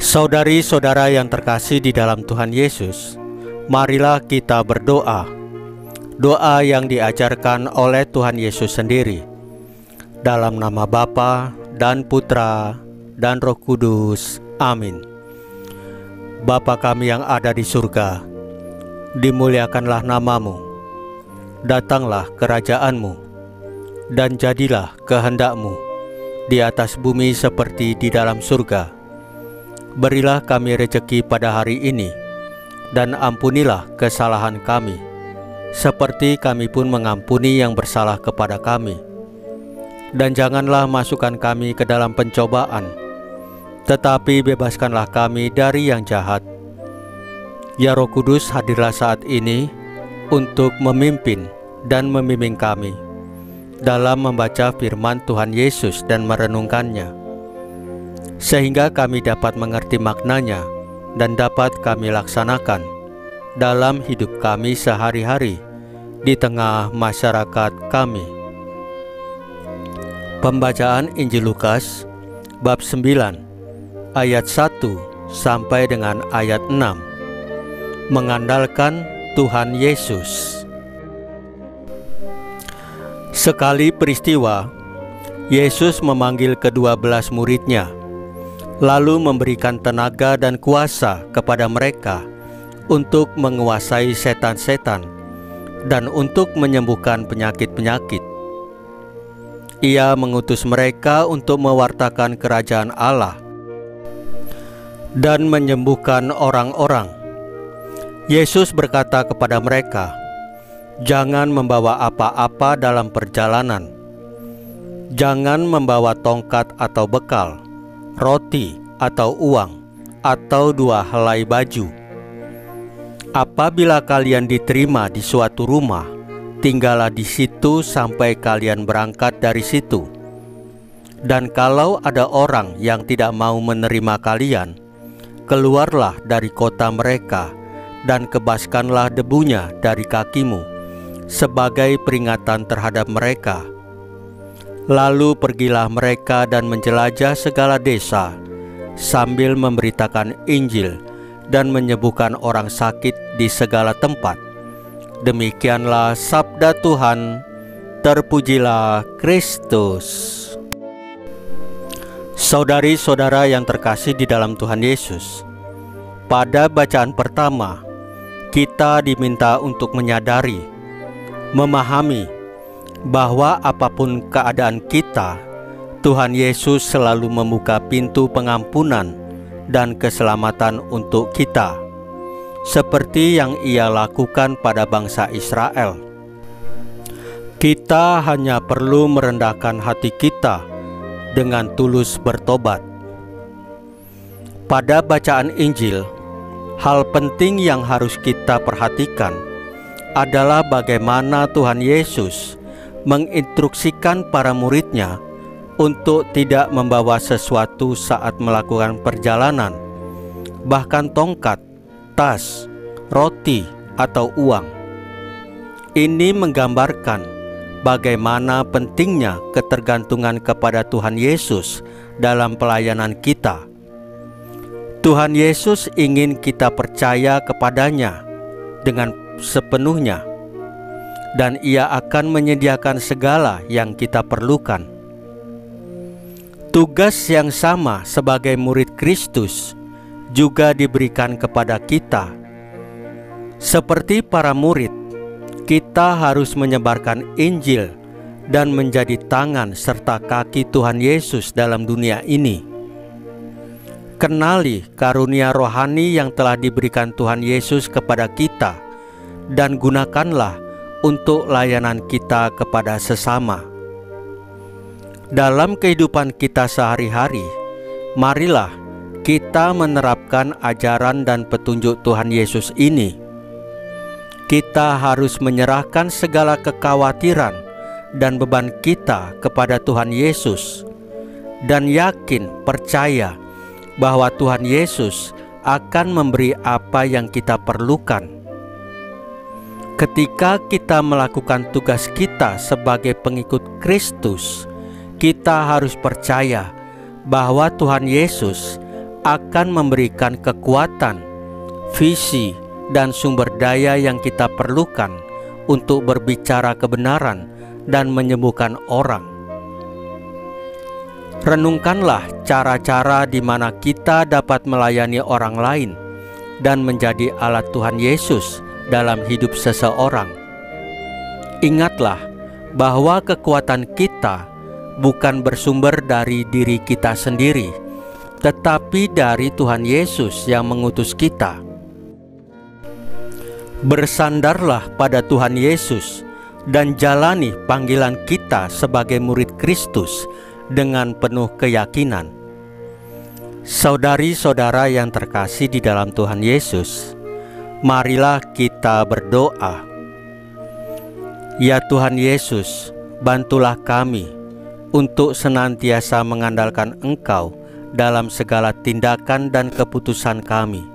Saudari-saudara yang terkasih di dalam Tuhan Yesus, marilah kita berdoa. Doa yang diajarkan oleh Tuhan Yesus sendiri. Dalam nama Bapa dan Putra dan Roh Kudus. Amin. Bapa kami yang ada di surga, dimuliakanlah namamu. Datanglah kerajaanmu, dan jadilah kehendak-Mu di atas bumi seperti di dalam surga. Berilah kami rejeki pada hari ini, dan ampunilah kesalahan kami, seperti kami pun mengampuni yang bersalah kepada kami. Dan janganlah masukkan kami ke dalam pencobaan, tetapi bebaskanlah kami dari yang jahat. Ya Roh Kudus, hadirlah saat ini untuk memimpin dan membimbing kami dalam membaca firman Tuhan Yesus dan merenungkannya, sehingga kami dapat mengerti maknanya dan dapat kami laksanakan dalam hidup kami sehari-hari di tengah masyarakat kami. Pembacaan Injil Lukas bab 9 ayat 1 sampai dengan ayat 6. Mengandalkan Tuhan Yesus. Sekali peristiwa, Yesus memanggil ke-12 muridnya, lalu memberikan tenaga dan kuasa kepada mereka untuk menguasai setan-setan dan untuk menyembuhkan penyakit-penyakit. Ia mengutus mereka untuk mewartakan kerajaan Allah dan menyembuhkan orang-orang. Yesus berkata kepada mereka, "Jangan membawa apa-apa dalam perjalanan. Jangan membawa tongkat atau bekal, roti atau uang, atau 2 helai baju. Apabila kalian diterima di suatu rumah, tinggallah di situ sampai kalian berangkat dari situ. Dan kalau ada orang yang tidak mau menerima kalian, keluarlah dari kota mereka dan kebaskanlah debunya dari kakimu sebagai peringatan terhadap mereka. Lalu pergilah mereka dan menjelajah segala desa sambil memberitakan Injil dan menyembuhkan orang sakit di segala tempat." Demikianlah sabda Tuhan. Terpujilah Kristus. Saudari-saudara yang terkasih di dalam Tuhan Yesus, pada bacaan pertama kita diminta untuk menyadari, memahami bahwa apapun keadaan kita, Tuhan Yesus selalu membuka pintu pengampunan dan keselamatan untuk kita, seperti yang Ia lakukan pada bangsa Israel. Kita hanya perlu merendahkan hati kita dengan tulus bertobat. Pada bacaan Injil, hal penting yang harus kita perhatikan adalah bagaimana Tuhan Yesus menginstruksikan para muridnya untuk tidak membawa sesuatu saat melakukan perjalanan, bahkan tongkat, tas, roti, atau uang. Ini menggambarkan bagaimana pentingnya ketergantungan kepada Tuhan Yesus dalam pelayanan kita. Tuhan Yesus ingin kita percaya kepadanya dengan sepenuhnya, dan Ia akan menyediakan segala yang kita perlukan. Tugas yang sama sebagai murid Kristus juga diberikan kepada kita. Seperti para murid, kita harus menyebarkan Injil dan menjadi tangan serta kaki Tuhan Yesus dalam dunia ini. Kenali karunia rohani yang telah diberikan Tuhan Yesus kepada kita, dan gunakanlah untuk layanan kita kepada sesama. Dalam kehidupan kita sehari-hari, marilah kita menerapkan ajaran dan petunjuk Tuhan Yesus ini. Kita harus menyerahkan segala kekhawatiran dan beban kita kepada Tuhan Yesus, dan yakin percaya bahwa Tuhan Yesus akan memberi apa yang kita perlukan. Ketika kita melakukan tugas kita sebagai pengikut Kristus, kita harus percaya bahwa Tuhan Yesus akan memberikan kekuatan, visi, dan sumber daya yang kita perlukan untuk berbicara kebenaran dan menyembuhkan orang. Renungkanlah cara-cara di mana kita dapat melayani orang lain dan menjadi alat Tuhan Yesus dalam hidup seseorang. Ingatlah bahwa kekuatan kita bukan bersumber dari diri kita sendiri, tetapi dari Tuhan Yesus yang mengutus kita. Bersandarlah pada Tuhan Yesus dan jalani panggilan kita sebagai murid Kristus dengan penuh keyakinan. Saudari-saudara yang terkasih di dalam Tuhan Yesus, marilah kita berdoa. Ya Tuhan Yesus, bantulah kami untuk senantiasa mengandalkan Engkau dalam segala tindakan dan keputusan kami.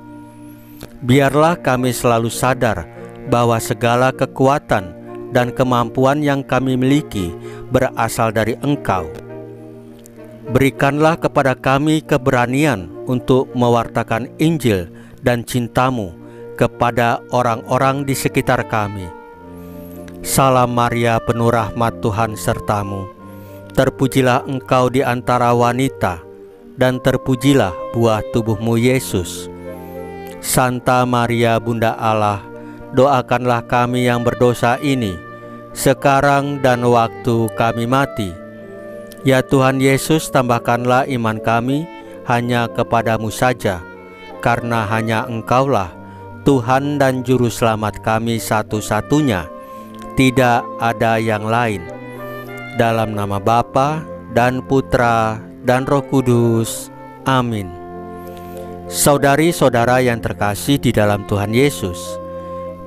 Biarlah kami selalu sadar bahwa segala kekuatan dan kemampuan yang kami miliki berasal dari Engkau. Berikanlah kepada kami keberanian untuk mewartakan Injil dan cinta-Mu kepada orang-orang di sekitar kami. Salam Maria, penuh rahmat, Tuhan sertamu. Terpujilah Engkau di antara wanita, dan terpujilah buah tubuh-Mu Yesus. Santa Maria, Bunda Allah, doakanlah kami yang berdosa ini, sekarang dan waktu kami mati. Ya Tuhan Yesus, tambahkanlah iman kami hanya kepadamu saja, karena hanya Engkaulah Tuhan dan Juru Selamat kami satu-satunya, tidak ada yang lain. Dalam nama Bapa dan Putra dan Roh Kudus. Amin. Saudari-saudara yang terkasih di dalam Tuhan Yesus,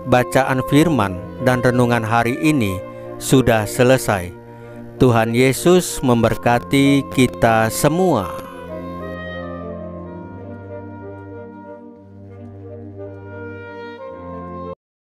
bacaan firman dan renungan hari ini sudah selesai. Tuhan Yesus memberkati kita semua.